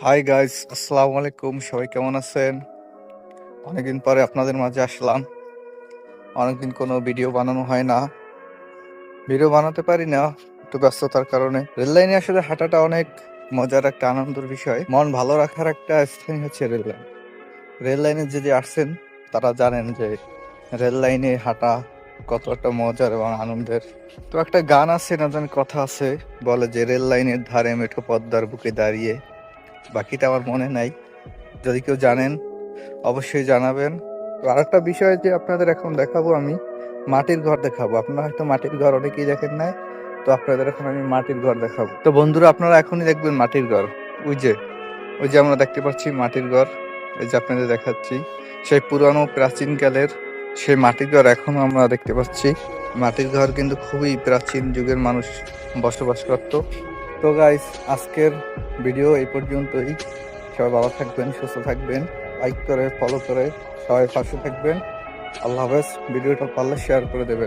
Hi guys, আসসালামু আলাইকুম। সবাই কেমন আছেন? অনেকদিন পরে আপনাদের মাঝে আসলাম। অনেকদিন কোনো ভিডিও বানানো হয় না, ভিডিও বানাতে পারি না একটু ব্যস্ততার কারণে। রেল লাইনে আসলে হাঁটাটা অনেক মজার একটা আনন্দের বিষয়। মন ভালো রাখার একটা স্থান হচ্ছে রেল লাইন। রেল লাইনে যে আসছেন তারা জানেন যে রেল লাইনে হাঁটা কত একটা মজার এবং আনন্দের। তো একটা গান আছে না জানি কথা আছে, বলে যে রেল লাইনের ধারে মেঠো পদ্মার বুকে দাঁড়িয়ে। বাকিটা আমার মনে নাই, যদি কেউ জানেন অবশ্যই জানাবেন। তো আরেকটা বিষয় যে আপনাদের এখন দেখাবো, আমি মাটির ঘর দেখাবো। আপনারা হয়তো মাটির ঘর অনেকেই দেখেন নাই, তো আপনাদের এখন আমি মাটির ঘর দেখাবো। তো বন্ধুরা, আপনারা এখনই দেখবেন মাটির ঘর। ওই যে আমরা দেখতে পাচ্ছি মাটির ঘর, এই যে আপনাদের দেখাচ্ছি সেই পুরানো প্রাচীনকালের সেই মাটির ঘর এখনো আমরা দেখতে পাচ্ছি। মাটির ঘর কিন্তু খুবই প্রাচীন যুগের মানুষ বসবাস করত। তো গাইস, আজকের ভিডিও এই পর্যন্তই। সবাই ভালো থাকবেন, সুস্থ থাকবেন, লাইক করে ফলো করে সবাই পাশে থাকবেন। আল্লাহ হাফেজ। ভিডিওটা পারলে শেয়ার করে দেবেন।